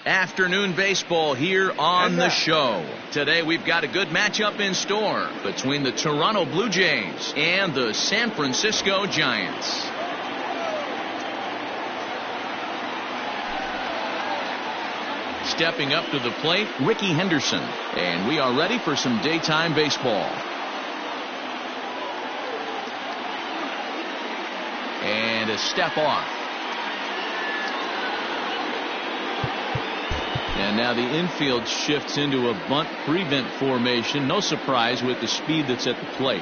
Afternoon baseball here on the show. Today we've got a good matchup in store between the Toronto Blue Jays and the San Francisco Giants. Stepping up to the plate, Ricky Henderson. And we are ready for some daytime baseball. And a step off. And now the infield shifts into a bunt prevent formation. No surprise with the speed that's at the plate.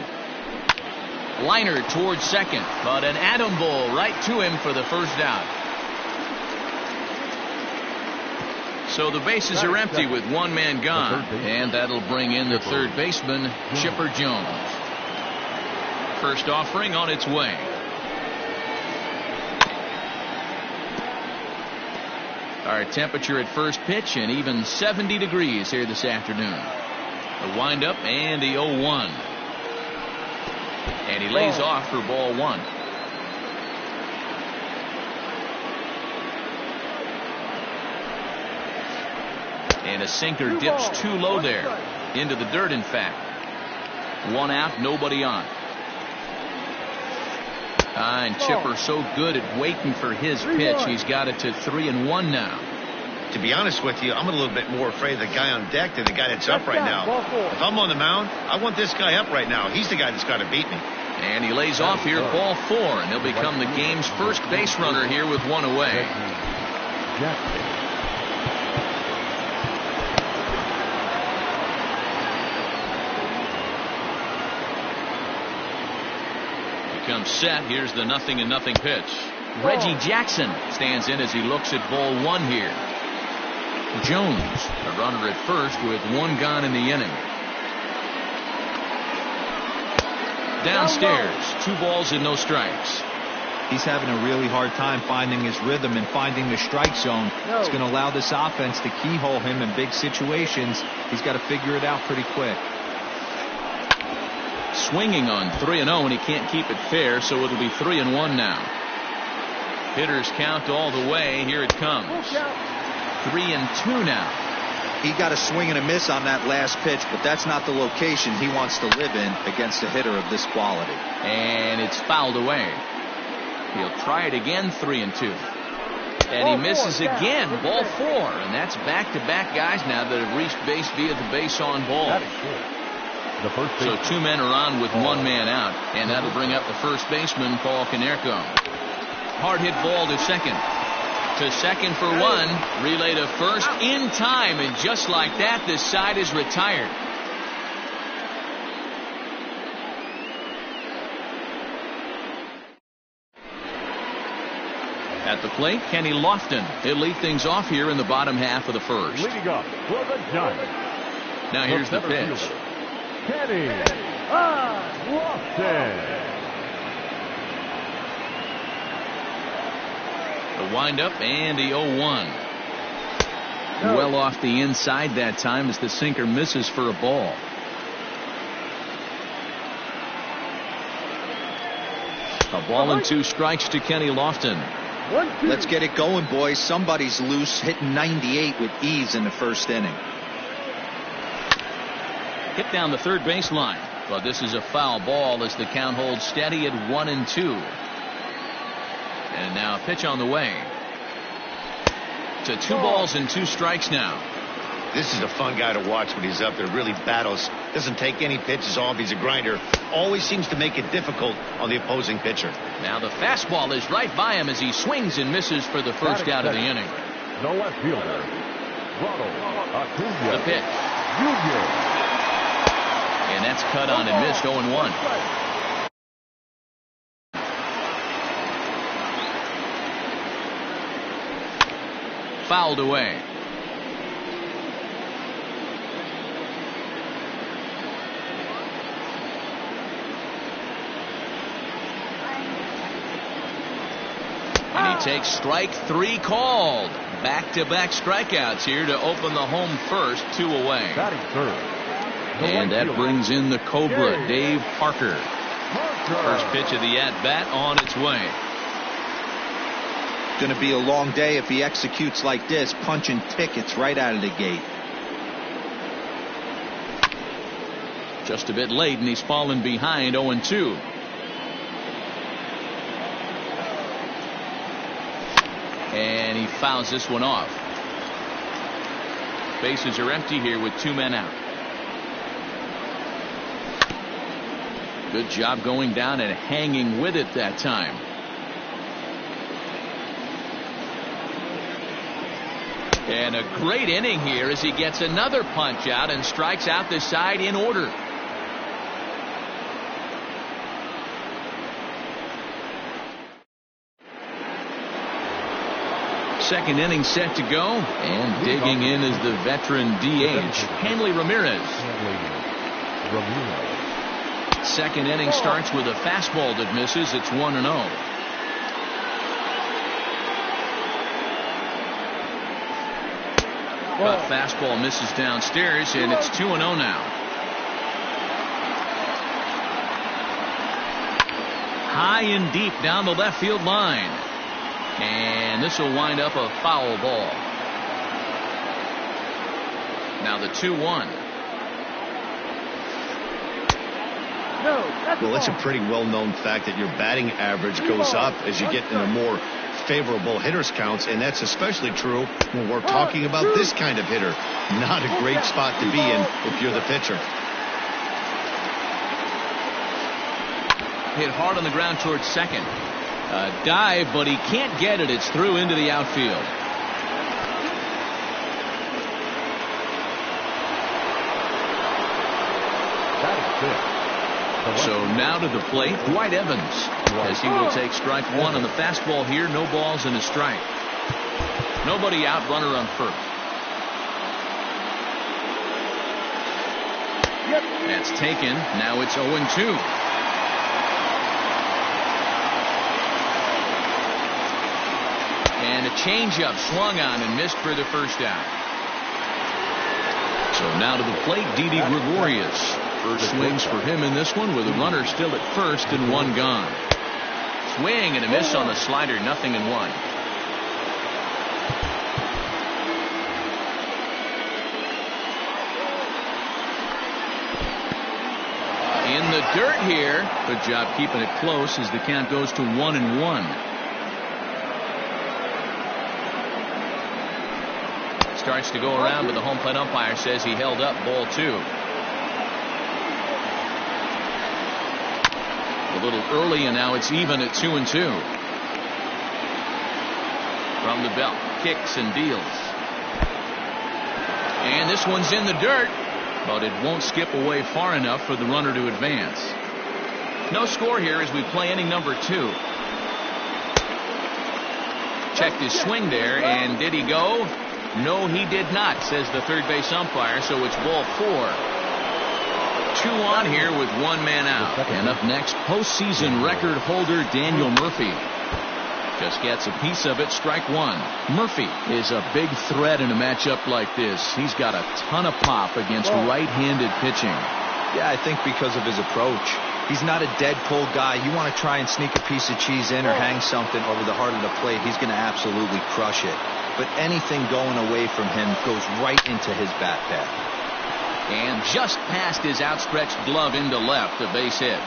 Liner towards second, but an atom bowl right to him for the first out. So the bases are empty with one man gone, and that'll bring in the third baseman, Chipper Jones. First offering on its way. Our temperature at first pitch and even 70 degrees here this afternoon. The windup and the 0-1. And he lays off for ball one. And a sinker dips too low there. Into the dirt, in fact. One out, nobody on. And Chipper so good at waiting for his pitch. He's got it to 3-1 now. To be honest with you, I'm a little bit more afraid of the guy on deck than the guy that's up right now. If I'm on the mound, I want this guy up right now. He's the guy that's got to beat me. And he lays off here, ball four, and he'll become the game's first base runner here with one away. Comes set. Here's the 0-0 pitch. Reggie Jackson stands in as he looks at ball one here. Jones, a runner at first with one gone in the inning. Downstairs, 2 balls and no strikes. He's having a really hard time finding his rhythm and finding the strike zone. It's going to allow this offense to keyhole him in big situations. He's got to figure it out pretty quick. Swinging on 3-0, and he can't keep it fair, so it'll be 3-1 now. Hitters count all the way. Here it comes. 3-2 now. He got a swing and a miss on that last pitch, but that's not the location he wants to live in against a hitter of this quality. And it's fouled away. He'll try it again, 3-2. And he misses again, ball 4. And that's back-to-back guys now that have reached base via the base on ball. So 2 men are on with 1 man out, and that'll bring up the first baseman, Paul Konerko. Hard hit ball to second. To second for 1. Relay to first in time, and just like that, this side is retired. At the plate, Kenny Lofton. He'll lead things off here in the bottom half of the first. Leading up for the Giants. Now here's the pitch. Kenny Lofton. The windup and the 0-1. Well off the inside that time as the sinker misses for a ball. A ball and 2 strikes to Kenny Lofton. Let's get it going, boys. Somebody's loose, hitting 98 with ease in the first inning. Hit down the third baseline, but this is a foul ball as the count holds steady at 1-2. And now a pitch on the way. To 2 balls and 2 strikes now. This is a fun guy to watch when he's up there. Really battles. Doesn't take any pitches off. He's a grinder. Always seems to make it difficult on the opposing pitcher. Now the fastball is right by him as he swings and misses for the first out of the inning. The left fielder, the pitch. And that's cut on and missed. 0-1. Fouled away. And he takes strike 3 called. Back-to-back strikeouts here to open the home first. 2 away. And that brings in the Cobra, Dave Parker. First pitch of the at-bat on its way. Going to be a long day if he executes like this, punching tickets right out of the gate. Just a bit late, and he's fallen behind 0-2. And he fouls this one off. Bases are empty here with 2 men out. Good job going down and hanging with it that time. And a great inning here as he gets another punch out and strikes out the side in order. Second inning set to go, and digging in is the veteran DH, Hanley Ramirez. Second inning starts with a fastball that misses. It's 1-0. A fastball misses downstairs, and it's 2-0 now. High and deep down the left field line. And this will wind up a foul ball. Now the 2-1. Well, it's a pretty well-known fact that your batting average goes up as you get into more favorable hitters counts, and that's especially true when we're talking about this kind of hitter. Not a great spot to be in if you're the pitcher. Hit hard on the ground towards second. Dive, but he can't get it. It's through into the outfield. So now to the plate, Dwight Evans, as he will take strike one on the fastball here. No balls and a strike. Nobody out, runner on first. That's taken. Now it's 0-2. And a changeup swung on and missed for the first out. So now to the plate, Didi Gregorius. First swings for him in this one with a runner still at first and 1 gone. Swing and a miss on the slider, 0-1. In the dirt here. Good job keeping it close as the count goes to 1-1. Starts to go around, but the home plate umpire says he held up ball 2. A little early, and now it's even at 2-2. From the belt, kicks and deals. And this one's in the dirt, but it won't skip away far enough for the runner to advance. No score here as we play inning number 2. Checked his swing there, and did he go? No, he did not, says the third base umpire, so it's ball 4. 2 on here with 1 man out. And up next, postseason record holder Daniel Murphy. Just gets a piece of it, strike 1. Murphy is a big threat in a matchup like this. He's got a ton of pop against right-handed pitching. Yeah, I think because of his approach. He's not a dead pull guy. You want to try and sneak a piece of cheese in or hang something over the heart of the plate, he's going to absolutely crush it. But anything going away from him goes right into his bat path. And just past his outstretched glove into left, a base hit.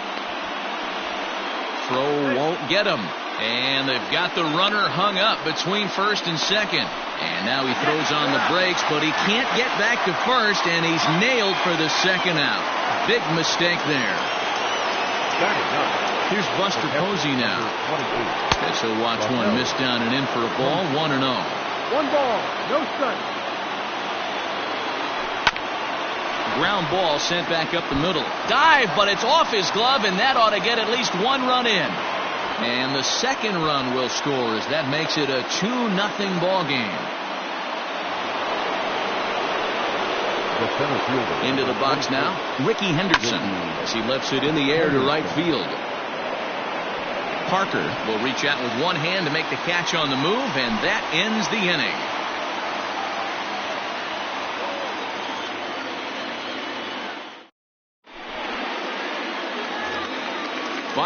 Throw won't get him. And they've got the runner hung up between first and second. And now he throws on the brakes, but he can't get back to first, and he's nailed for the second out. Big mistake there. Here's Buster Posey now. As he'll watch one miss down and in for a ball, 1-0. 1 ball, no strike. Ground ball sent back up the middle. Dive, but it's off his glove, and that ought to get at least 1 run in. And the second run will score as that makes it a 2-0 ball game. Into the box now, Ricky Henderson, as he lifts it in the air to right field. Parker will reach out with one hand to make the catch on the move, and that ends the inning.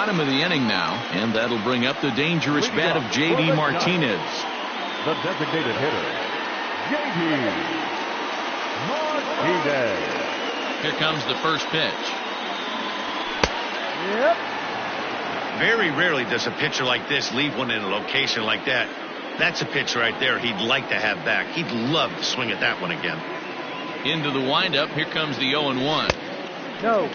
bottom of the inning now, and that'll bring up the dangerous bat of J.D. Martinez. The designated hitter, J.D. Martinez. Here comes the first pitch. Yep. Very rarely does a pitcher like this leave one in a location like that. That's a pitch right there he'd like to have back. He'd love to swing at that one again. Into the windup. Here comes the 0-1. No.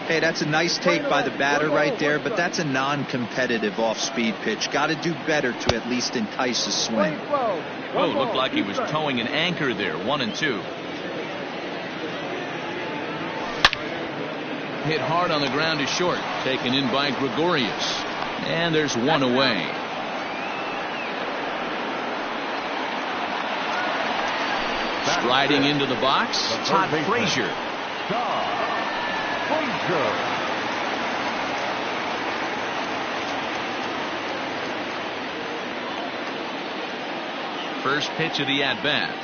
Hey, that's a nice take by the batter right there, but that's a non-competitive off-speed pitch. Got to do better to at least entice a swing. Oh, looked like he was towing an anchor there. 1-2. Hit hard on the ground to short. Taken in by Gregorius. And there's one away. Striding into the box, Todd Frazier. First pitch of the at-bat.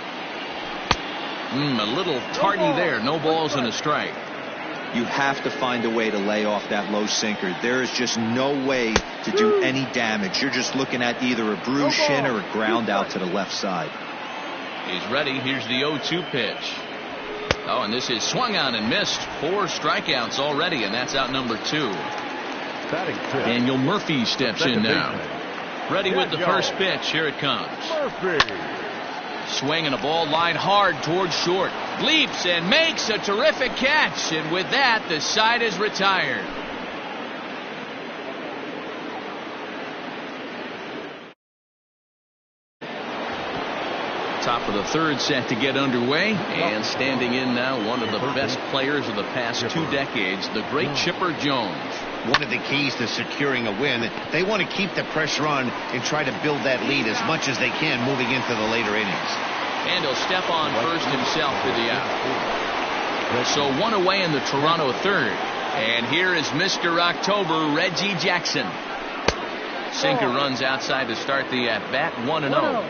A little tardy there. No balls and a strike. You have to find a way to lay off that low sinker. There is just no way to do any damage. You're just looking at either a bruised shin or a ground out to the left side. He's ready. Here's the 0-2 pitch. Oh, and this is swung on and missed. 4 strikeouts already, and that's out number 2. Daniel Murphy steps in now. Ready with the first pitch. Here it comes. Swinging a ball line hard towards short. Leaps and makes a terrific catch. And with that, the side is retired. Top of the third set to get underway, and standing in now one of the best players of the past 2 decades, the great Chipper Jones. One of the keys to securing a win, they want to keep the pressure on and try to build that lead as much as they can moving into the later innings. And he'll step on first himself for the out. So one away in the Toronto third, and here is Mr. October, Reggie Jackson. Sinker runs outside to start the at-bat. 1-0.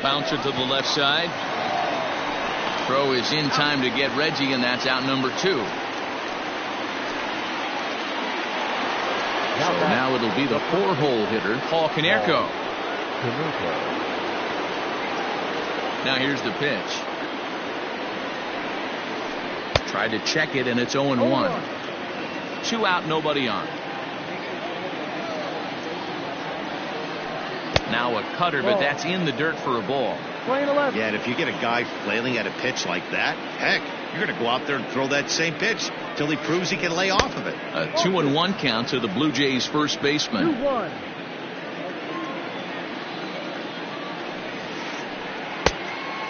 Bouncer to the left side. Throw is in time to get Reggie, and that's out number 2. So now it'll be the 4-hole hitter, Paul Konerko. Now here's the pitch. Tried to check it, and it's 0-1. 2 out, nobody on. Now a cutter, but that's in the dirt for a ball. Yeah, and if you get a guy flailing at a pitch like that, heck, you're going to go out there and throw that same pitch till he proves he can lay off of it. A 2-1 count to the Blue Jays first baseman. 2-1.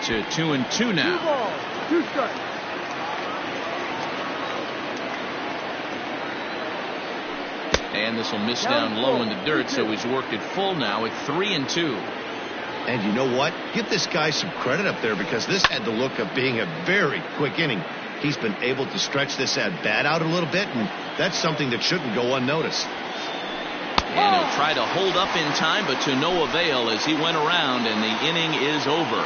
To 2-2 now. 2 balls, 2 strikes. And this will miss down low in the dirt, so he's worked it full now at 3-2. And you know what? Give this guy some credit up there, because this had the look of being a very quick inning. He's been able to stretch this at-bat out a little bit, and that's something that shouldn't go unnoticed. And he'll try to hold up in time, but to no avail as he went around, and the inning is over.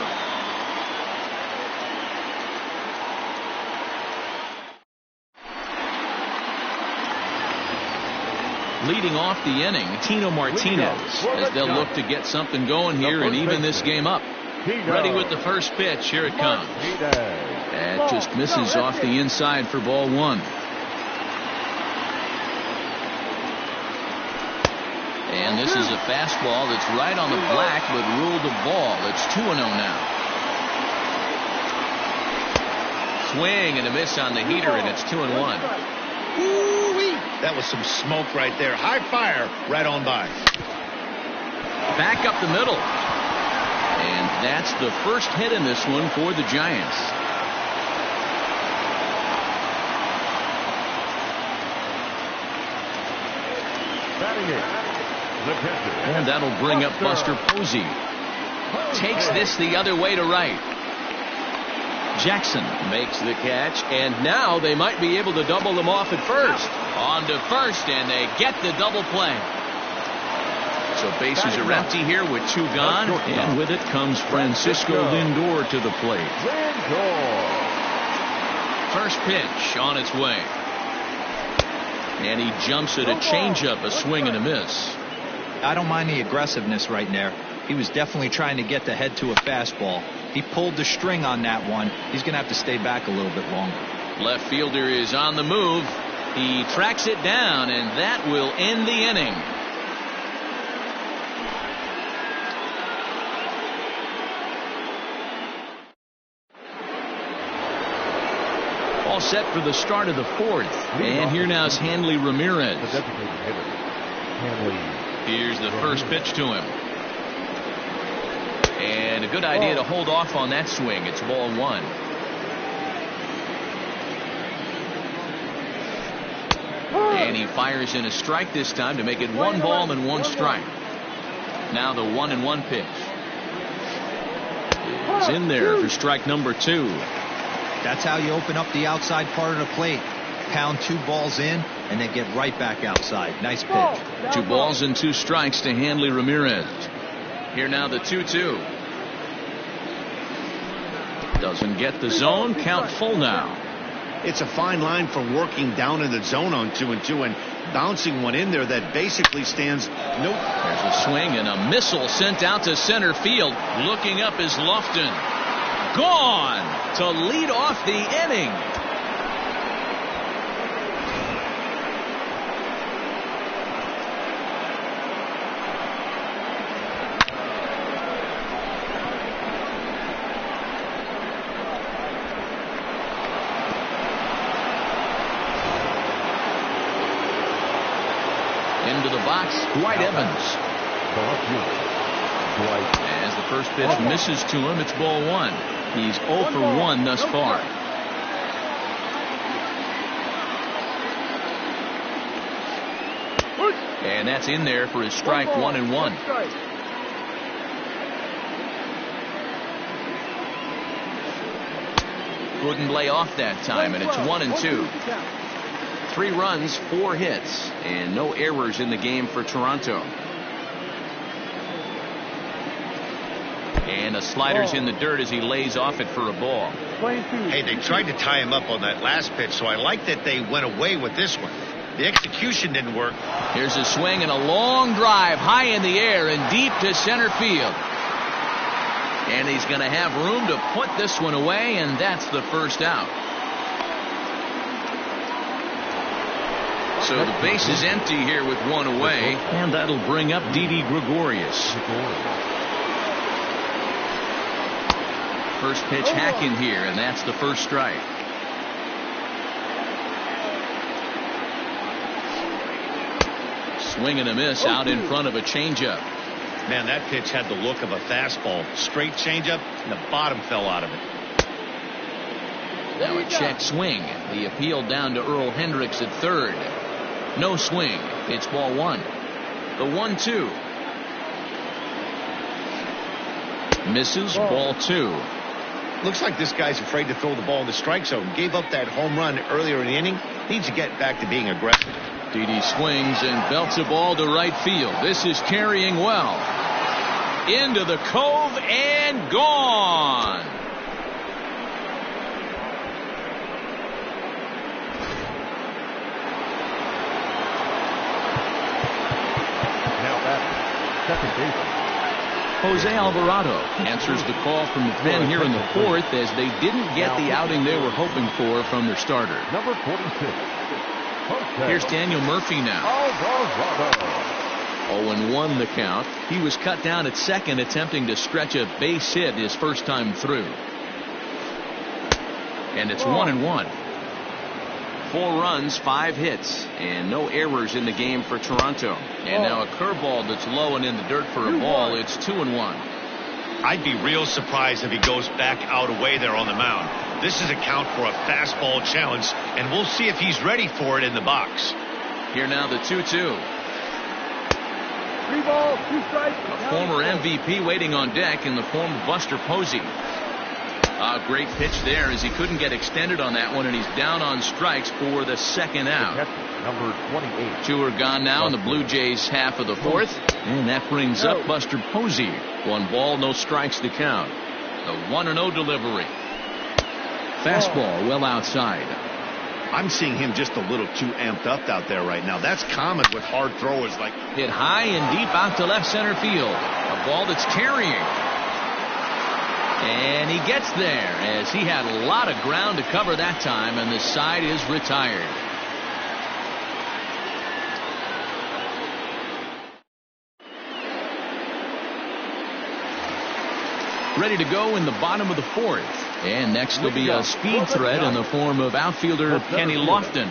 Leading off the inning, Tino Martinez, as they'll look to get something going here and even this game up. Ready with the first pitch. Here it comes. That just misses off the inside for ball 1. And this is a fastball that's right on the black, but ruled a ball. It's 2-0 now. Swing and a miss on the heater, and it's 2-1. That was some smoke right there. High fire right on by. Back up the middle. And that's the first hit in this one for the Giants. And that'll bring up Buster Posey. Takes this the other way to right. Jackson makes the catch, and now they might be able to double them off at first. On to first, and they get the double play. So bases are empty here with 2 gone, and with it comes Francisco Lindor to the plate. First pitch on its way. And he jumps at a changeup, a swing and a miss. I don't mind the aggressiveness right there. He was definitely trying to get the head to a fastball. He pulled the string on that one. He's going to have to stay back a little bit longer. Left fielder is on the move. He tracks it down, and that will end the inning. All set for the start of the fourth. And here now is Hanley Ramirez. The designated hitter, Hanley. Here's the first pitch to him. And a good idea to hold off on that swing. It's ball one. And he fires in a strike this time to make it 1 ball and 1 strike. Now the 1-1 pitch. It's in there for strike number 2. That's how you open up the outside part of the plate. Pound 2 balls in and then get right back outside. Nice pitch. 2 balls and 2 strikes to Hanley Ramirez. Here now the 2-2. Doesn't get the zone. Count full now. It's a fine line from working down in the zone on 2-2 and bouncing one in there that basically stands. Nope. There's a swing and a missile sent out to center field. Looking up is Lofton. Gone to lead off the inning. Into the box, Dwight Evans. As the first pitch misses to him, it's ball 1. He's 0 for 1 thus far. And that's in there for his strike 1-1. Couldn't lay off that time, and it's 1-2. 3 runs, 4 hits, and no errors in the game for Toronto. And a slider's in the dirt as he lays off it for a ball. Hey, they tried to tie him up on that last pitch, so I like that they went away with this one. The execution didn't work. Here's a swing and a long drive high in the air and deep to center field. And he's going to have room to put this one away, and that's the first out. So the base is empty here with 1 away, and that'll bring up Didi Gregorius. First pitch hack in here, and that's the first strike. Swing and a miss out in front of a changeup. Man, that pitch had the look of a fastball. Straight changeup, and the bottom fell out of it. Now a check swing. The appeal down to Earl Hendricks at third. No swing. It's ball 1. The 1-2. Misses, ball 2. Looks like this guy's afraid to throw the ball in the strike zone. Gave up that home run earlier in the inning. Needs to get back to being aggressive. Didi swings and belts a ball to right field. This is carrying well. Into the cove and gone. Now back, second baseman. Jose Alvarado answers the call from the pen here in the fourth as they didn't get the outing they were hoping for from their starter. Number 46. Here's Daniel Murphy now. 0-1 the count. He was cut down at second attempting to stretch a base hit his first time through. And it's 1-1. 4 runs, 5 hits, and no errors in the game for Toronto. And now a curveball that's low and in the dirt for a ball. It's 2-1. I'd be real surprised if he goes back out away there on the mound. This is a count for a fastball challenge, and we'll see if he's ready for it in the box. Here now the 2-2. 3 balls, 2 strikes. A former MVP waiting on deck in the form of Buster Posey. A great pitch there as he couldn't get extended on that one, and he's down on strikes for the second out. Number 28. 2 are gone now in the Blue Jays half of the fourth, and that brings up Buster Posey. 1 ball, no strikes to count. The 1-0 delivery. Fastball well outside. I'm seeing him just a little too amped up out there right now. That's common with hard throwers. Like hit high and deep out to left center field. A ball that's carrying. And he gets there as he had a lot of ground to cover that time, and the side is retired. Ready to go in the bottom of the fourth. And next will be a speed threat in the form of outfielder Kenny Lofton.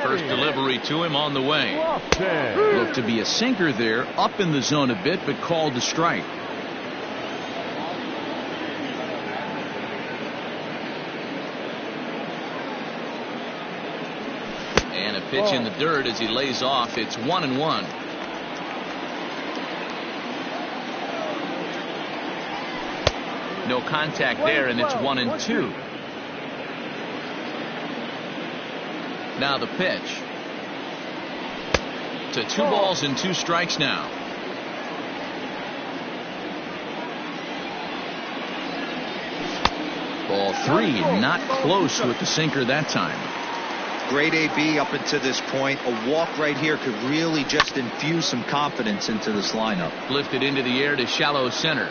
First delivery to him on the way. Looked to be a sinker there, up in the zone a bit, but called to strike. And a pitch in the dirt as he lays off. It's 1-1. No contact there, and it's 1-2. Now the pitch. To 2 balls and 2 strikes now. Ball 3, not close with the sinker that time. Great AB up until this point. A walk right here could really just infuse some confidence into this lineup. Lifted into the air to shallow center.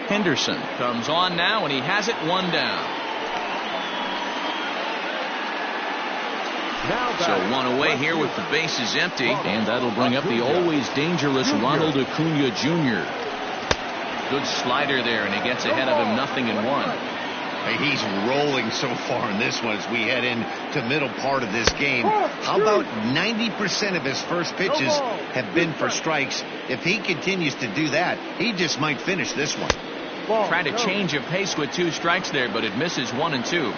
Henderson comes on now, and he has it 1 down. So 1 away here with the bases empty, and that'll bring up the always dangerous Ronald Acuna Jr. Good slider there, and he gets ahead of him 0-1. Hey, he's rolling so far in this one as we head into middle part of this game. How about 90% of his first pitches have been for strikes? If he continues to do that, he just might finish this one. Tried to change of pace with 2 strikes there, but it misses 1-2.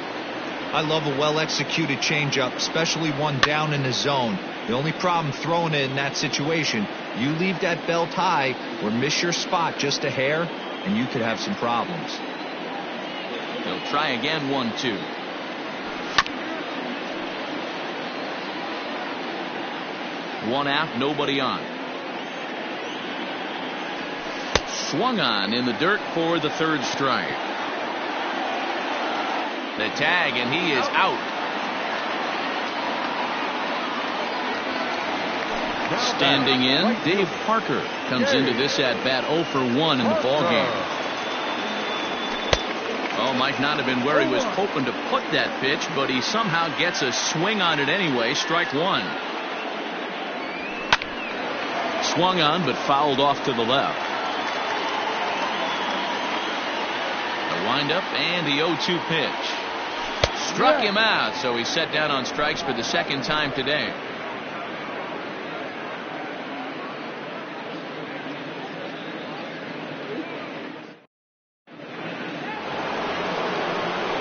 I love a well-executed changeup, especially one down in the zone. The only problem throwing it in that situation, you leave that belt high or miss your spot just a hair, and you could have some problems. He'll try again, 1-2. One out, nobody on. Swung on in the dirt for the 3rd strike. The tag, and he is out. Standing in, Dave Parker comes into this at bat 0 for 1 in the ballgame. Oh, might not have been where he was hoping to put that pitch, but he somehow gets a swing on it anyway. Strike 1. Swung on, but fouled off to the left. The windup and the 0-2 pitch. Struck him out, so he's set down on strikes for the 2nd time today.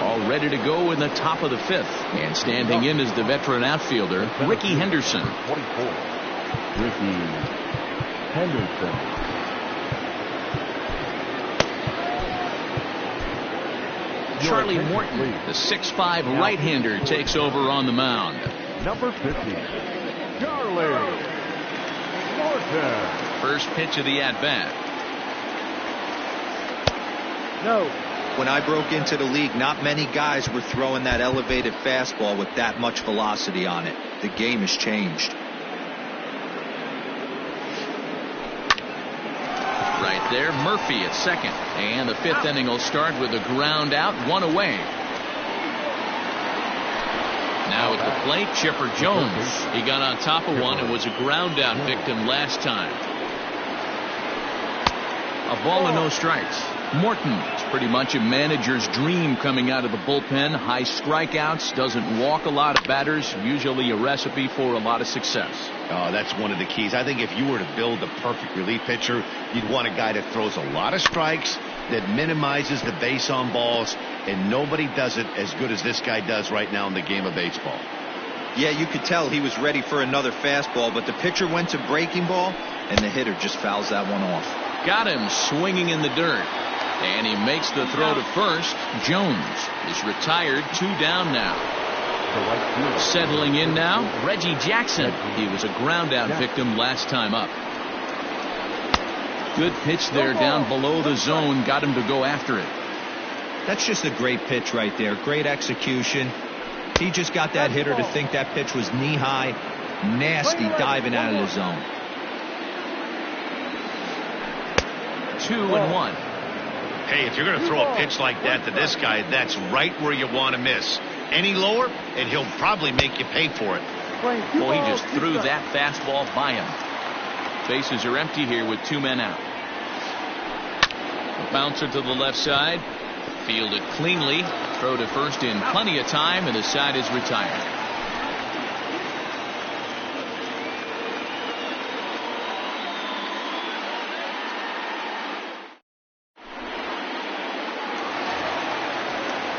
All ready to go in the top of the 5th. And standing in is the veteran outfielder, Ricky Henderson. 24. Ricky Henderson. Charlie Morton, the 6'5" right-hander, takes over on the mound. Number 50, Charlie Morton. First pitch of the at-bat. No. When I broke into the league, not many guys were throwing that elevated fastball with that much velocity on it. The game has changed. Right there, Murphy at second. And the 5th inning will start with a ground out, 1 away. Now at the plate, Chipper Jones. He got on top of one and was a ground out victim last time. A ball and no strikes. Morton is pretty much a manager's dream coming out of the bullpen. High strikeouts, doesn't walk a lot of batters, usually a recipe for a lot of success. Oh, that's one of the keys. I think if you were to build a perfect relief pitcher, you'd want a guy that throws a lot of strikes, that minimizes the base on balls, and nobody does it as good as this guy does right now in the game of baseball. Yeah, you could tell he was ready for another fastball, but the pitcher went to breaking ball, and the hitter just fouls that one off. Got him swinging in the dirt. And he makes the throw to first. Jones is retired, 2 down now. Settling in now, Reggie Jackson. He was a ground out victim last time up. Good pitch there down below the zone. Got him to go after it. That's just a great pitch right there. Great execution. He just got that hitter to think that pitch was knee-high. Nasty diving out of the zone. 2-1. Hey, if you're going to throw a pitch like that to this guy, that's right where you want to miss. Any lower, and he'll probably make you pay for it. Well, he just threw that fastball by him. Bases are empty here with 2 men out. A bouncer to the left side. Fielded cleanly. Throw to first in plenty of time, and the side is retired.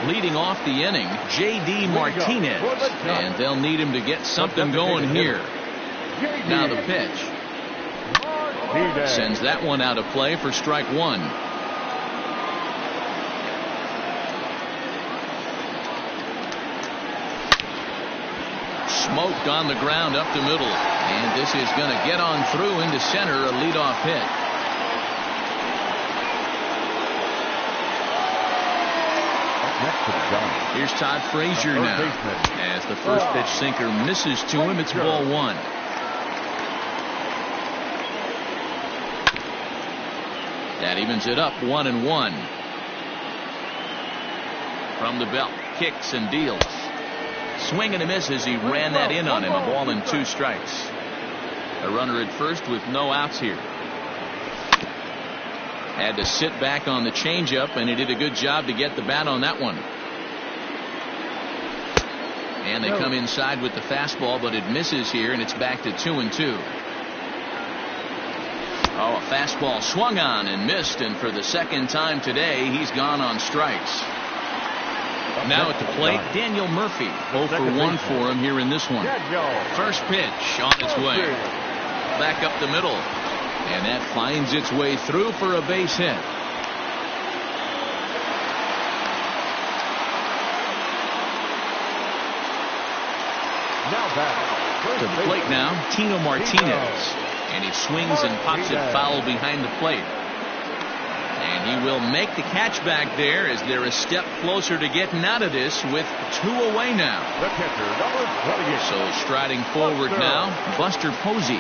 Leading off the inning, J.D. Martinez, and they'll need him to get something going here. Now the pitch. Sends that one out of play for strike 1. Smoked on the ground up the middle, and this is going to get on through into center, a leadoff hit. Here's Todd Frazier now. As the first pitch sinker misses to him, it's ball 1. That evens it up 1-1. From the belt, kicks and deals. Swing and a miss as he ran that in on him. A ball and 2 strikes. A runner at first with no outs here. Had to sit back on the changeup, and he did a good job to get the bat on that one. And they come inside with the fastball, but it misses here, and it's back to 2-2. Oh, a fastball swung on and missed, and for the second time today, he's gone on strikes. Now at the plate, Daniel Murphy. 0 for 1 for him here in this one. First pitch on its way. Back up the middle. And that finds its way through for a base hit. To the plate now, Tino Martinez. And he swings and pops it foul behind the plate. And he will make the catch back there as they're a step closer to getting out of this with 2 away now. So striding forward now, Buster Posey.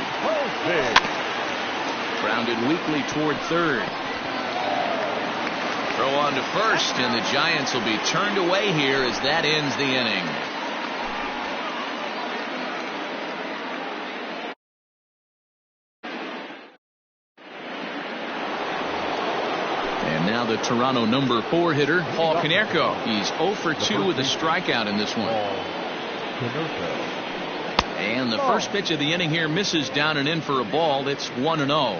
Grounded weakly toward third. Throw on to first, and the Giants will be turned away here as that ends the inning. And now the Toronto number 4 hitter, Paul Konerko. He's 0 for 2 with a strikeout in this one. And the first pitch of the inning here misses down and in for a ball. It's 1-0.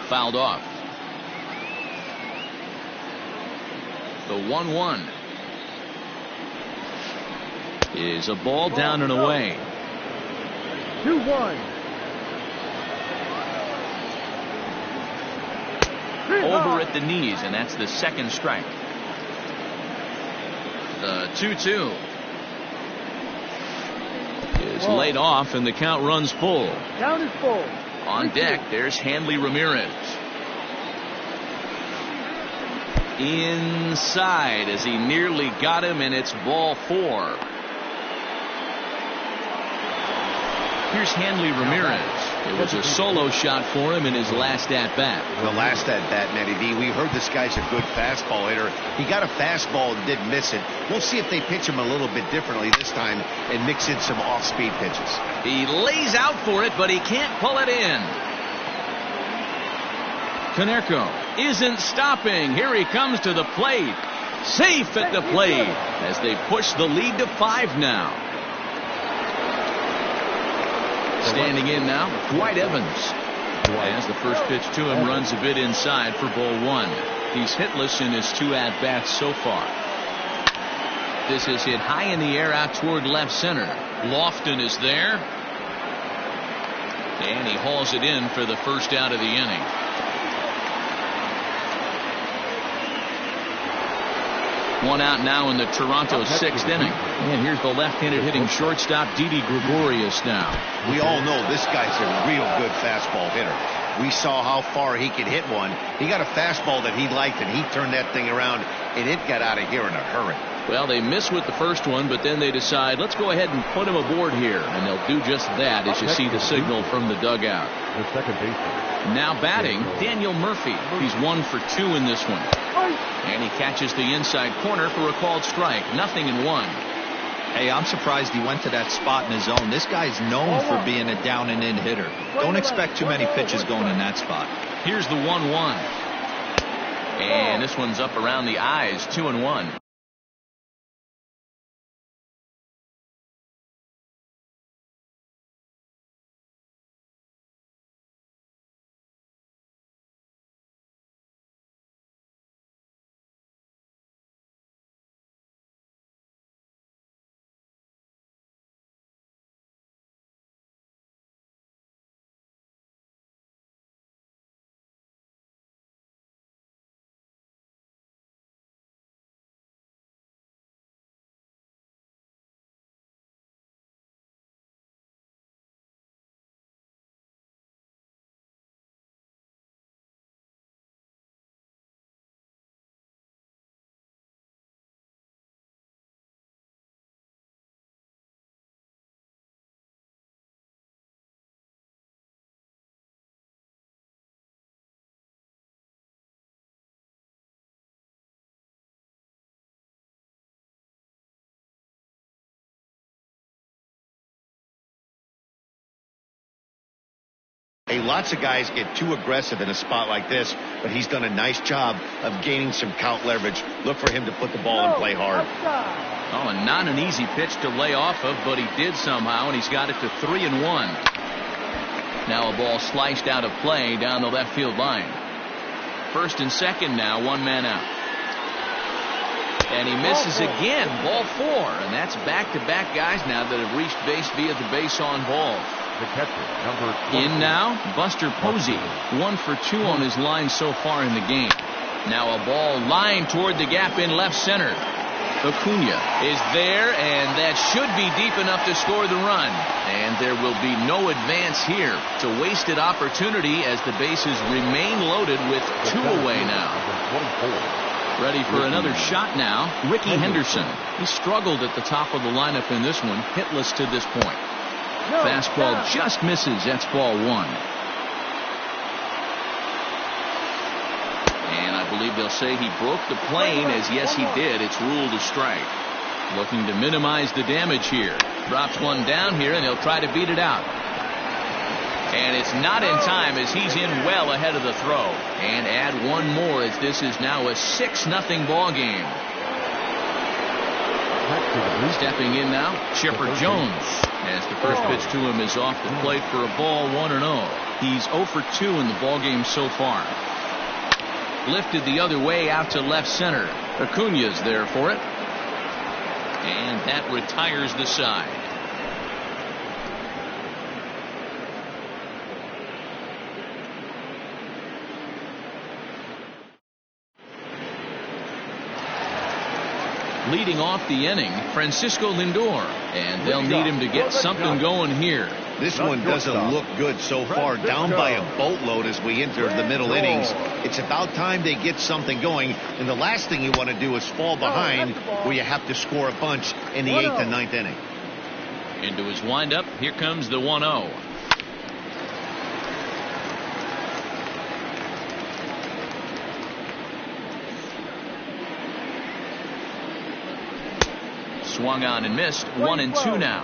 Fouled off. The 1-1 is a ball down and away. 2-1. Over at the knees, and that's the second strike. The 2-2 is laid off, and the count runs full. Count is full. On deck, there's Hanley Ramirez. Inside as he nearly got him, and it's ball 4. Here's Hanley Ramirez. It was a solo shot for him in his last at-bat. The last at-bat, Matty D. We heard this guy's a good fastball hitter. He got a fastball and did miss it. We'll see if they pitch him a little bit differently this time and mix in some off-speed pitches. He lays out for it, but he can't pull it in. Konerko isn't stopping. Here he comes to the plate. Safe at the plate as they push the lead to 5 now. Standing in now, Dwight Evans. As the first pitch to him runs a bit inside for ball 1. He's hitless in his 2 at-bats so far. This is hit high in the air out toward left center. Lofton is there. And he hauls it in for the first out of the inning. One out now in the Toronto 6th inning. And here's the left-handed hitting shortstop, Didi Gregorius now. We all know this guy's a real good fastball hitter. We saw how far he could hit one. He got a fastball that he liked, and he turned that thing around, and it got out of here in a hurry. Well, they miss with the first one, but then they decide, let's go ahead and put him aboard here. And they'll do just that as you see the signal from the dugout. The second baseman. Now batting, Daniel Murphy. He's 1 for 2 in this one. And he catches the inside corner for a called strike. 0-1. Hey, I'm surprised he went to that spot in his own. This guy's known for being a down and in hitter. Don't expect too many pitches going in that spot. Here's the 1-1. And this one's up around the eyes. 2-1. Hey, lots of guys get too aggressive in a spot like this, but he's done a nice job of gaining some count leverage. Look for him to put the ball in play hard. Oh, and not an easy pitch to lay off of, but he did somehow, and he's got it to 3-1. Now a ball sliced out of play down the left field line. First and second now, 1 man out. And he misses again, ball 4, and that's back-to-back guys now that have reached base via the base on balls. The catcher, number 20. In now, Buster Posey, 1 for 2 on his line so far in the game. Now a ball lined toward the gap in left center. Acuna is there, and that should be deep enough to score the run. And there will be no advance here. It's a wasted opportunity as the bases remain loaded with 2 away now. Ready for another shot now, Ricky Henderson. He struggled at the top of the lineup in this one, hitless to this point. Fastball just misses. That's ball 1. And I believe they'll say he broke the plane, as yes he did. It's ruled a strike. Looking to minimize the damage here. Drops one down here, and he'll try to beat it out. And it's not in time as he's in well ahead of the throw. And add one more as this is now a 6-0 ball game. Stepping in now, Chipper Jones, as the first pitch to him is off the plate for a ball 1-0. He's 0 for 2 in the ball game so far. Lifted the other way out to left center. Acuna's there for it. And that retires the side. Leading off the inning, Francisco Lindor, and they'll need him to get something going here. This one doesn't look good so far, down by a boatload as we enter the middle innings. It's about time they get something going, and the last thing you want to do is fall behind where you have to score a bunch in the 8th and 9th inning. Into his windup, here comes the 1-0. Swung on and missed. 1-2 now.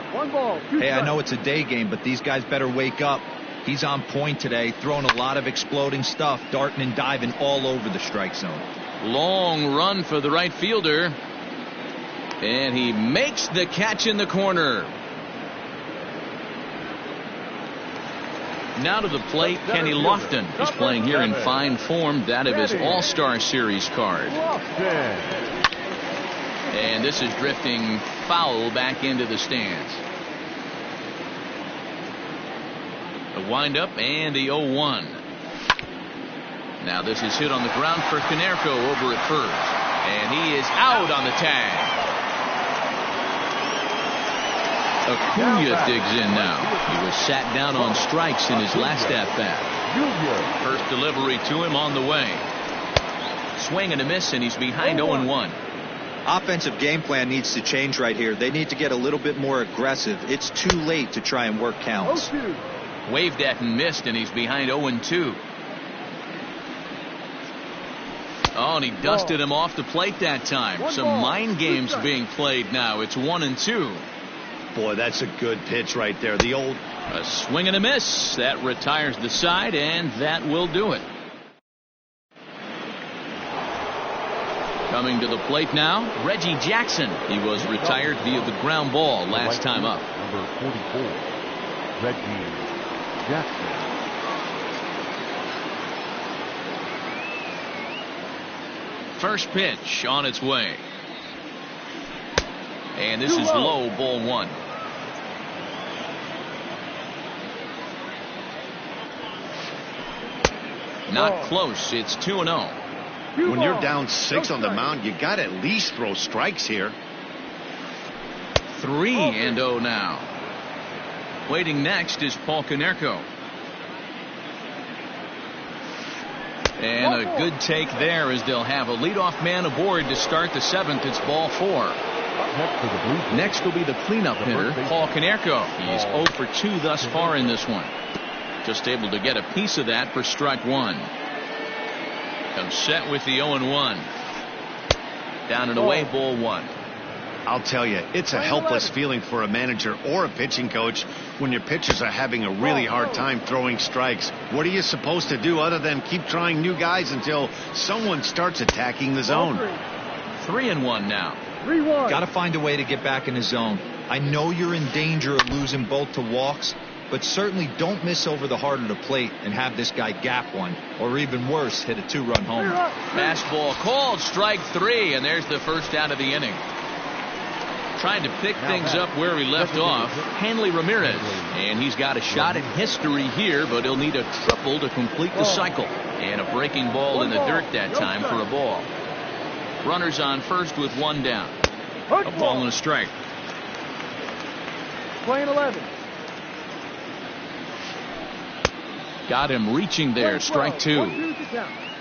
Hey, I know it's a day game, but these guys better wake up. He's on point today, throwing a lot of exploding stuff, darting and diving all over the strike zone. Long run for the right fielder. And he makes the catch in the corner. Now to the plate, Kenny Lofton is playing here in fine form, that of his All-Star Series card. And this is drifting foul back into the stands. The windup and the 0-1. Now this is hit on the ground for Canerco over at first. And he is out on the tag. Acuna digs in now. He was sat down on strikes in his last at bat. First delivery to him on the way. Swing and a miss, and he's behind 0-1. Offensive game plan needs to change right here. They need to get a little bit more aggressive. It's too late to try and work counts. Waved at and missed, and he's behind 0-2. Oh, and he dusted him off the plate that time. Some mind games being played now. It's 1-2. Boy, that's a good pitch right there. The old... A swing and a miss. That retires the side, and that will do it. Coming to the plate now, Reggie Jackson. He was retired via the ground ball last time up. Number 44, Reggie Jackson. First pitch on its way. And this is low, ball 1. Not close. It's 2-0. When you're down 6 on the mound, you got to at least throw strikes here. 3-0 now. Waiting next is Paul Konerko. And a good take there as they'll have a leadoff man aboard to start the 7th. It's ball 4. Next will be the cleanup hitter, Paul Konerko. He's 0 for 2 thus far in this one. Just able to get a piece of that for strike 1. Comes set with the 0-1. Down and away, ball 1. I'll tell you, it's a helpless feeling for a manager or a pitching coach when your pitchers are having a really hard time throwing strikes. What are you supposed to do other than keep trying new guys until someone starts attacking the zone? 3-1 now. Got to find a way to get back in the zone. I know you're in danger of losing both to walks, but certainly don't miss over the heart of the plate and have this guy gap one, or even worse, hit a 2-run homer. Fastball called, strike 3, and there's the first out of the inning. Trying to pick things up where he left off, Hanley Ramirez, and he's got a shot at history here, but he'll need a triple to complete the cycle. And a breaking ball in the dirt that time for a ball. Runners on first with 1 down. A ball and a strike. Playing 11. Got him reaching there, strike 2.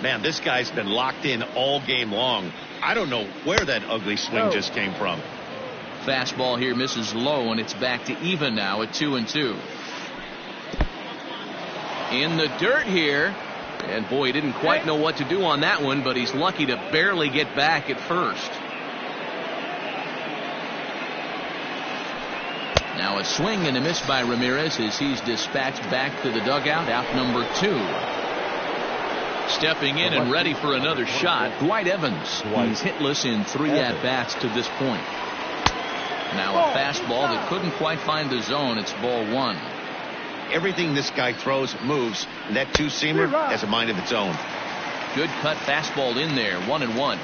Man, this guy's been locked in all game long. I don't know where that ugly swing just came from. Fastball here misses low, and it's back to even now at 2-2. In the dirt here, and boy, he didn't quite know what to do on that one, but he's lucky to barely get back at first. Now a swing and a miss by Ramirez as he's dispatched back to the dugout, out number 2. Stepping in and ready for another shot, Dwight Evans. He's hitless in 3 at-bats to this point. Now a fastball that couldn't quite find the zone. It's ball 1. Everything this guy throws moves. And that 2-seamer has a mind of its own. Good cut fastball in there. 1-1.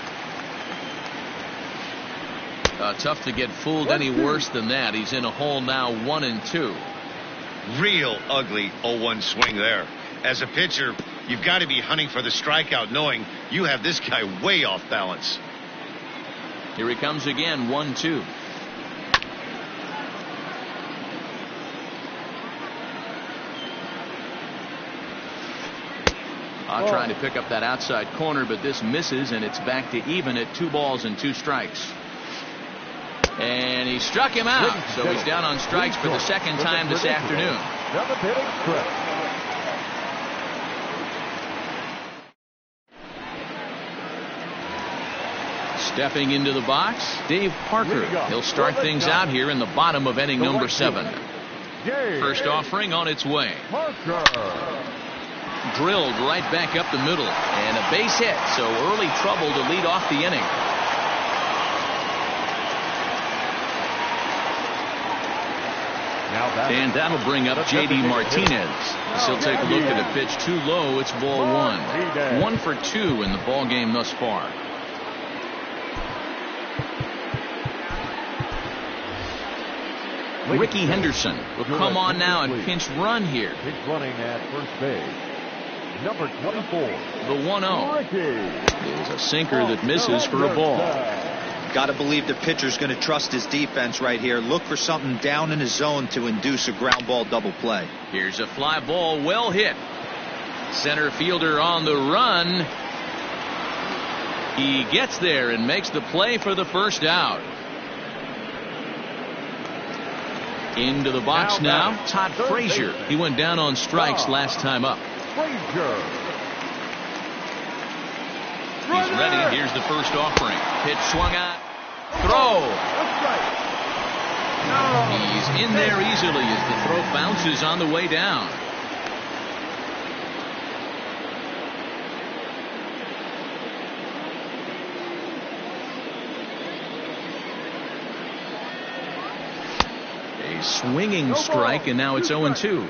Tough to get fooled any worse than that. He's in a hole now, 1-2. Real ugly 0-1 swing there. As a pitcher, you've got to be hunting for the strikeout, knowing you have this guy way off balance. Here he comes again, 1-2. Trying to pick up that outside corner, but this misses, and it's back to even at 2 balls and 2 strikes. And he struck him out, so he's down on strikes for the 2nd time this afternoon. Stepping into the box, Dave Parker. He'll start things out here in the bottom of inning number 7. First offering on its way. Drilled right back up the middle, and a base hit, so early trouble to lead off the inning. And that'll bring up J.D. Martinez. He'll take a look at a pitch too low. It's ball 1. 1 for 2 in the ball game thus far. Ricky Henderson will come on now and pinch run here. Pinch running at first base. Number 24. The 1-0 is a sinker that misses for a ball. Got to believe the pitcher's going to trust his defense right here. Look for something down in his zone to induce a ground ball double play. Here's a fly ball, well hit. Center fielder on the run. He gets there and makes the play for the first out. Into the box now, Todd Frazier. He went down on strikes last time up. He's ready. Here's the first offering. Pitch swung out. Throw. He's in there easily as the throw bounces on the way down. A swinging strike, and now it's 0-2.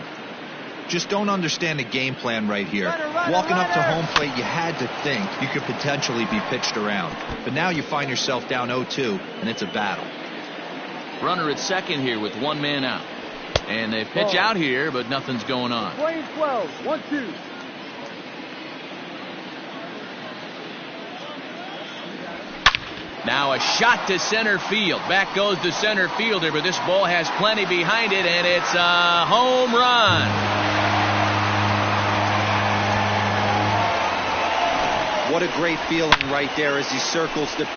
Just don't understand the game plan right here. Walking up to home plate, you had to think you could potentially be pitched around. But now you find yourself down 0-2, and it's a battle. Runner at second here with one man out. And they pitch out here, but nothing's going on. 12, 1-2. Now a shot to center field. Back goes the center fielder, but this ball has plenty behind it, and it's a home run. What a great feeling right there as he circles the...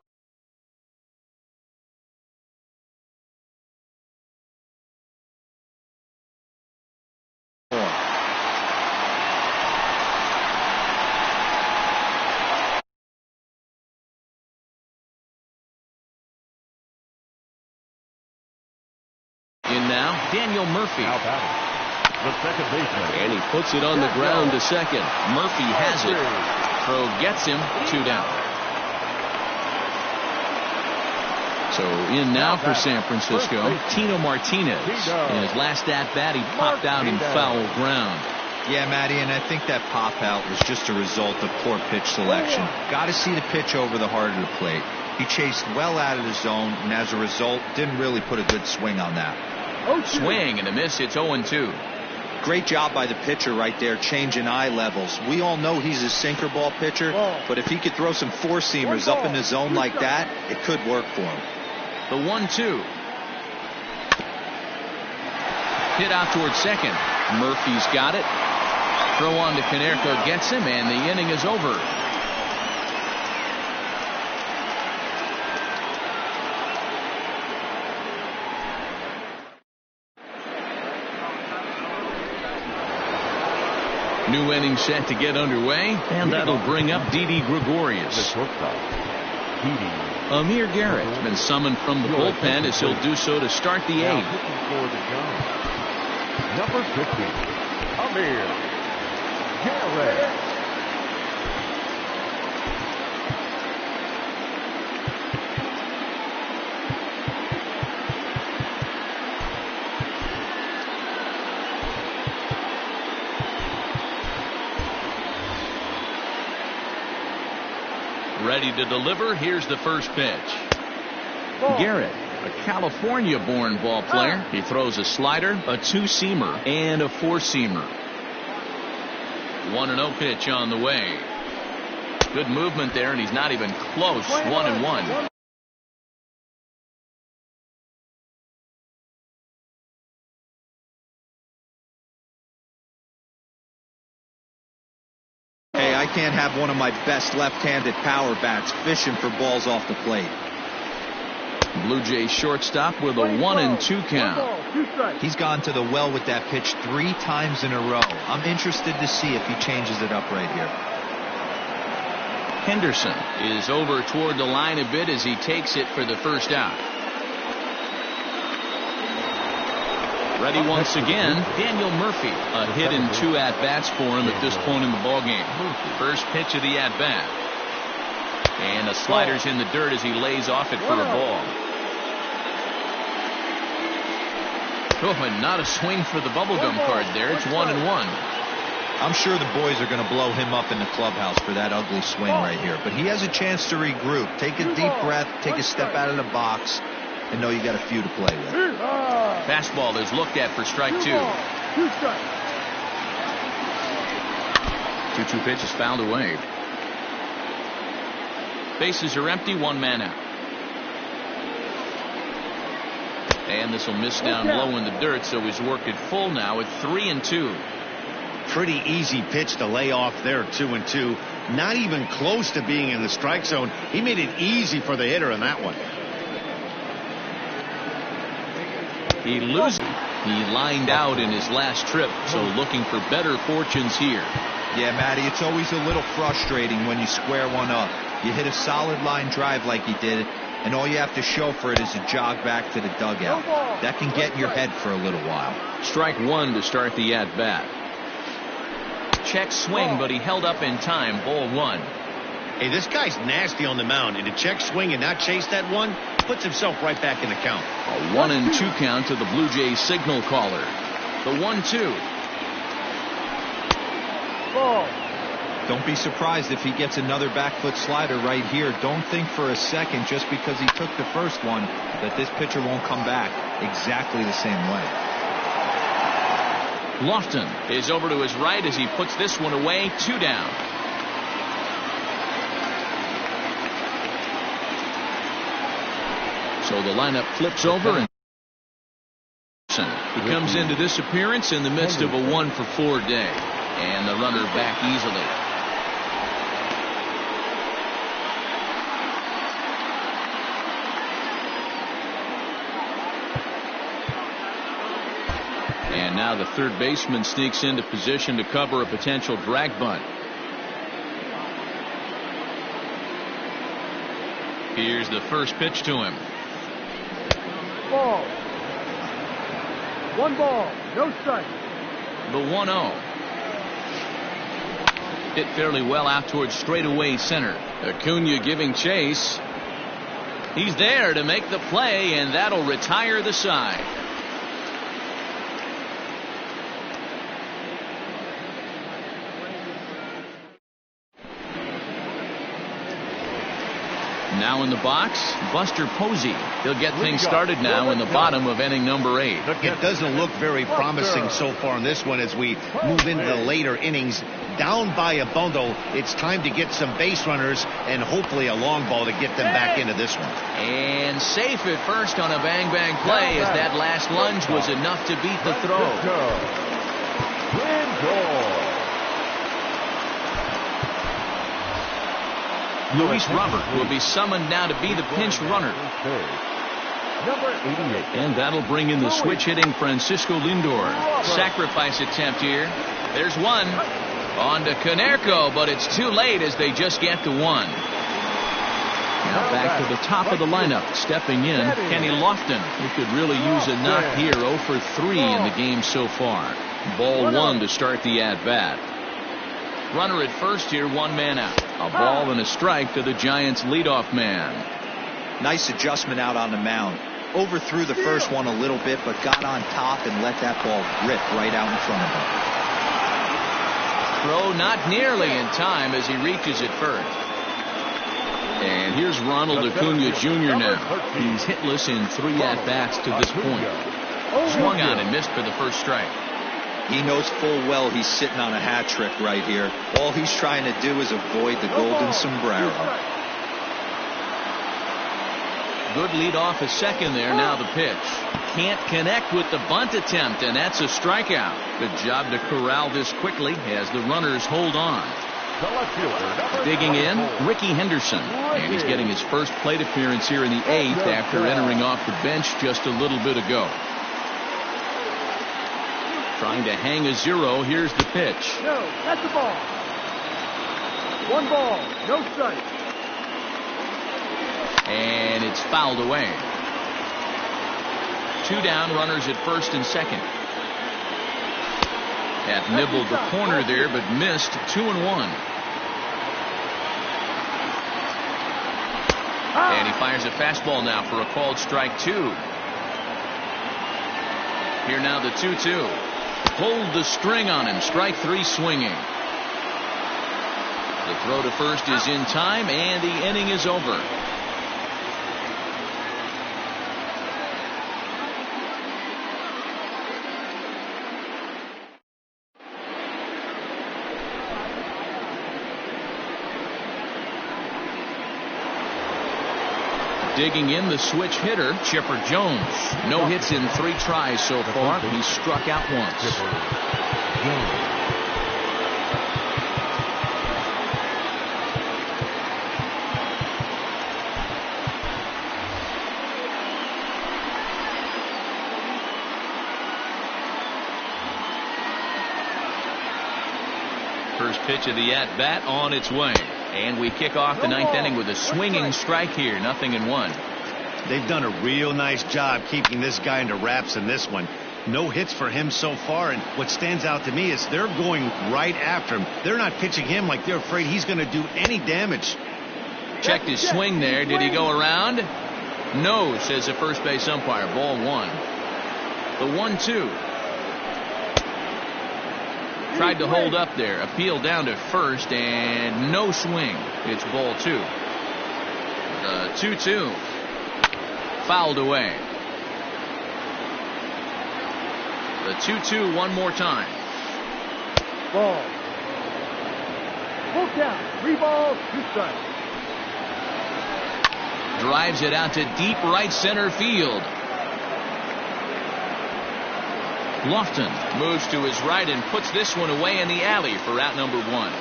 Now, Daniel Murphy. The second baseman. And he puts it on the ground to second. Murphy has it. Throw gets him. 2 down. So in now for San Francisco, Tino Martinez. In his last at-bat, he popped out in foul ground. Yeah, Matty, and I think that pop out was just a result of poor pitch selection. Got to see the pitch over the heart of the plate. He chased well out of the zone, and as a result, didn't really put a good swing on that. Swing and a miss. It's 0-2. Great job by the pitcher right there, changing eye levels. We all know he's a sinker ball pitcher, but if he could throw some four-seamers up in the zone like that, it could work for him. The 1-2. Hit out towards second. Murphy's got it. Throw on to Konerko gets him, and the inning is over. New inning set to get underway, and that'll bring up Didi Gregorius. Amir Garrett's been summoned from the bullpen as he'll do so to start the 8th. Number 50, Amir Garrett. Ready to deliver. Here's the first pitch. Garrett, a California-born ball player. He throws a slider, a two-seamer, and a four-seamer. 1-0 pitch on the way. Good movement there, and he's not even close. 1-1. I can't have one of my best left-handed power bats fishing for balls off the plate. Blue Jays shortstop with a 1-2 count. He's gone to the well with that pitch 3 times in a row. I'm interested to see if he changes it up right here. Henderson is over toward the line a bit as he takes it for the first out. Ready once again, Daniel Murphy. A hit in 2 at-bats for him at this point in the ballgame. First pitch of the at-bat. And the slider's in the dirt as he lays off it for a ball. Oh, and not a swing for the bubblegum card there. It's 1-1. I'm sure the boys are going to blow him up in the clubhouse for that ugly swing right here. But he has a chance to regroup. Take a deep breath, take a step out of the box, and know you got a few to play with. Fastball is looked at for strike 2. 2-2 pitch is fouled away. Bases are empty, 1 man out. And this will miss down low in the dirt, so he's worked it full now at 3-2. Pretty easy pitch to lay off there, 2-2. Not even close to being in the strike zone. He made it easy for the hitter in that one. He loses. He lined out in his last trip, so looking for better fortunes here. Yeah, Matty, it's always a little frustrating when you square one up. You hit a solid line drive like he did, and all you have to show for it is a jog back to the dugout. That can get in your head for a little while. Strike one to start the at-bat. Check swing, but he held up in time. Ball one. Hey, this guy's nasty on the mound, and to check swing and not chase that one puts himself right back in the count. A 1-2 count to the Blue Jays signal caller. The 1-2. Don't be surprised if he gets another back foot slider right here. Don't think for a second, just because he took the first one, that this pitcher won't come back exactly the same way. Lofton is over to his right as he puts this one away. 2 down. So the lineup flips over, and he comes into this appearance in the midst of a 1-for-4 day, and the runner back easily. And now the third baseman sneaks into position to cover a potential drag bunt. Here's the first pitch to him. Ball. 1 ball, no strike. The 1-0. Hit fairly well out towards straightaway center. Acuna giving chase. He's there to make the play, and that'll retire the side. Now in the box, Buster Posey. He'll get things started now in the bottom of inning number 8. It doesn't look very promising so far in this one as we move into the later innings. Down by a bundle, it's time to get some base runners and hopefully a long ball to get them back into this one. And safe at first on a bang-bang play as that last lunge was enough to beat the throw. Luis Robert will be summoned now to be the pinch runner. Number 88. And that'll bring in the switch-hitting Francisco Lindor. Sacrifice attempt here. There's one. On to Canerco, but it's too late as they just get to 1. Now back to the top of the lineup. Stepping in, Kenny Lofton, who could really use a knock here. 0 for 3 in the game so far. Ball 1 to start the at-bat. Runner at first here, 1 man out. A ball and a strike to the Giants' leadoff man. Nice adjustment out on the mound. Overthrew the first one a little bit, but got on top and let that ball rip right out in front of him. Throw not nearly in time as he reaches it first. And here's Ronald Acuna Jr. now. He's hitless in 3 at-bats to this point. Swung on and missed for the first strike. He knows full well he's sitting on a hat trick right here. All he's trying to do is avoid the golden sombrero. Good lead off a second there. Now the pitch. Can't connect with the bunt attempt, and that's a strikeout. Good job to corral this quickly as the runners hold on. Digging in, Ricky Henderson. And he's getting his first plate appearance here in the 8th after entering off the bench just a little bit ago. Trying to hang a 0. Here's the pitch. No, that's the ball. 1 ball, no strike. And it's fouled away. 2 down, runners at first and second. That nibbled the corner there, but missed. 2-1. And he fires a fastball now for a called strike 2. Here now the 2-2. Pulled the string on him. Strike 3 swinging. The throw to first is in time, and the inning is over. Digging in, the switch hitter, Chipper Jones. No hits in 3 tries so far. He struck out once. First pitch of the at-bat on its way. And we kick off the ninth inning with a swinging strike here. 0-1. They've done a real nice job keeping this guy into wraps in this one. No hits for him so far, and what stands out to me is they're going right after him. They're not pitching him like they're afraid he's going to do any damage. Checked his swing there. Did he go around? No, says the first base umpire. Ball 1. The 1-2. Tried to hold up there. Appeal down to first, and no swing. It's ball 2. The 2-2. Fouled away. The 2-2 one more time. Ball. Full count. 3 balls, 2 strikes. Drives it out to deep right center field. Lofton moves to his right and puts this one away in the alley for out number 1.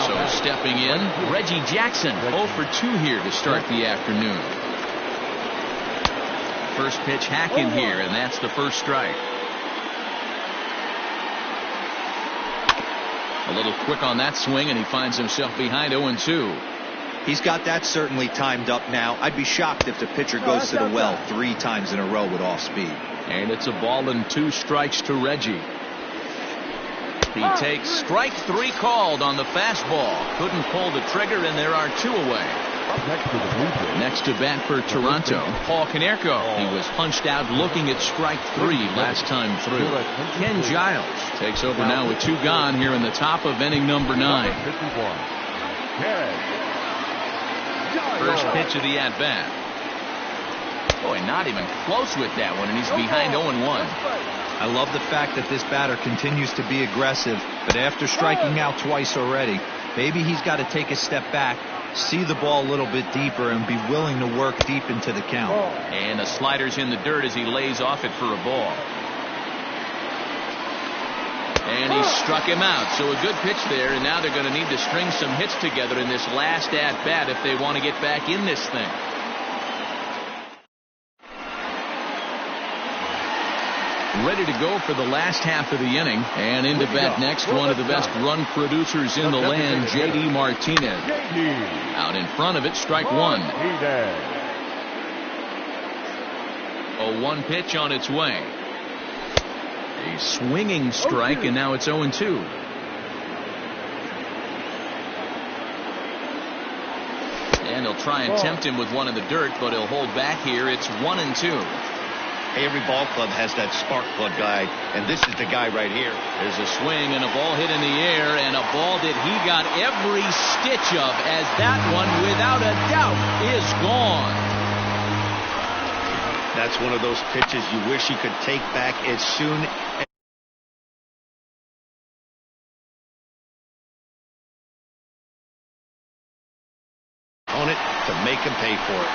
So stepping in, Reggie Jackson, 0 for 2 here to start the afternoon. First pitch hack in here, and that's the first strike. A little quick on that swing, and he finds himself behind 0-2. He's got that certainly timed up now. I'd be shocked if the pitcher goes to the well 3 times in a row with off speed. And it's a ball and 2 strikes to Reggie. He takes strike 3 called on the fastball. Couldn't pull the trigger, and there are 2 away. Next to bat for Toronto, Paul Konerko. He was punched out looking at strike 3 last time through. Ken Giles takes over now with 2 gone here in the top of inning number 9. First pitch of the at-bat. Boy, not even close with that one, and he's behind 0-1. I love the fact that this batter continues to be aggressive, but after striking out twice already, maybe he's got to take a step back, see the ball a little bit deeper, and be willing to work deep into the count. And the slider's in the dirt as he lays off it for a ball. And he struck him out. So a good pitch there, and now they're going to need to string some hits together in this last at-bat if they want to get back in this thing. Ready to go for the last half of the inning, and into bat next, one of the best run producers in the land, J.D. Martinez. Out in front of it, strike 1. A 1 pitch on its way. A swinging strike, and now it's 0-2. And he'll try and tempt him with one in the dirt, but he'll hold back here. It's 1-2. Every ball club has that spark plug guy, and this is the guy right here. There's a swing and a ball hit in the air, and a ball that he got every stitch of, as that one, without a doubt, is gone. That's one of those pitches you wish you could take back as soon as on it to make him pay for it.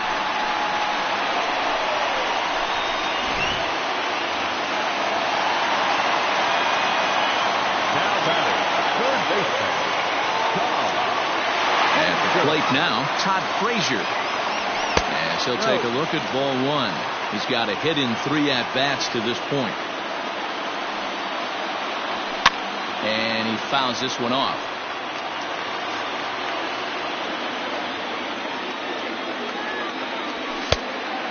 At the plate now, Todd Frazier. As he'll take a look at ball 1. He's got a hit in 3 at-bats to this point. And he fouls this one off.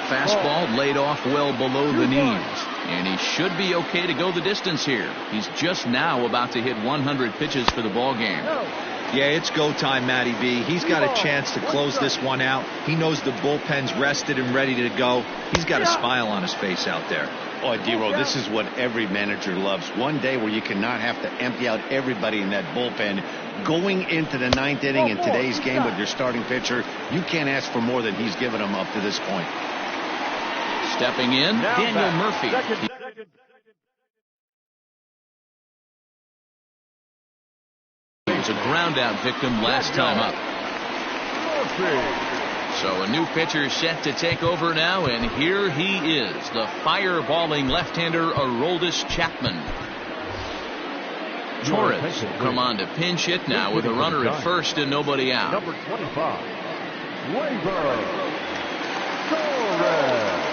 Fastball laid off well below the knees. And he should be okay to go the distance here. He's just now about to hit 100 pitches for the ball game. Yeah, it's go time, Matty B. He's got a chance to close this one out. He knows the bullpen's rested and ready to go. He's got a smile on his face out there. Oh, D-Row, this is what every manager loves. One day where you cannot have to empty out everybody in that bullpen. Going into the 9th inning in today's game with your starting pitcher, you can't ask for more than he's given them up to this point. Stepping in, Daniel Murphy. He was a ground out victim last time up. So a new pitcher set to take over now, and here he is, the fireballing left-hander Aroldis Chapman. Torres will come on to pinch hit now with a runner at first and nobody out. Number 25, Torres.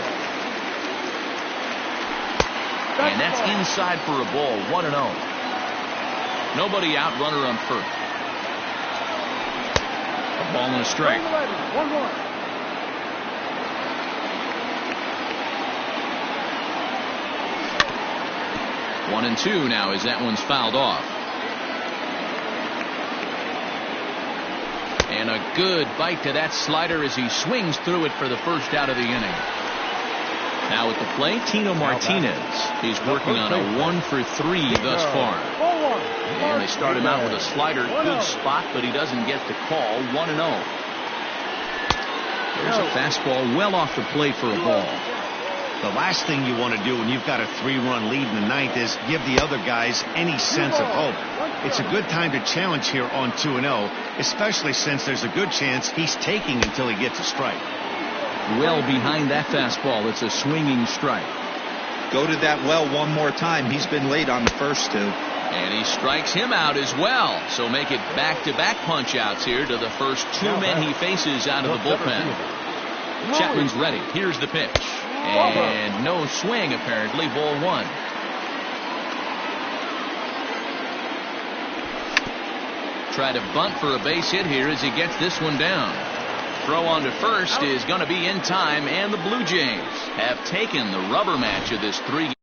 And that's inside for a ball, 1-0. Nobody out, runner on first. A ball and a strike. 1-1. 1-2 now as that one's fouled off. And a good bite to that slider as he swings through it for the first out of the inning. Now at the plate, Tino Martinez. He's working on a 1-for-3 thus far. And they start him out with a slider. Good spot, but he doesn't get the call. 1-0. There's a fastball well off the plate for a ball. The last thing you want to do when you've got a 3-run lead in the ninth is give the other guys any sense of hope. It's a good time to challenge here on 2-0, especially since there's a good chance he's taking until he gets a strike. Well behind that fastball. It's a swinging strike. Go to that well one more time. He's been late on the first two. And he strikes him out as well. So make it back-to-back punch-outs here to the first two men he faces out of the bullpen. Chapman's ready. Here's the pitch. And no swing, apparently. Ball one. Try to bunt for a base hit here as he gets this one down. Throw on to first is going to be in time, and the Blue Jays have taken the rubber match of this 3-game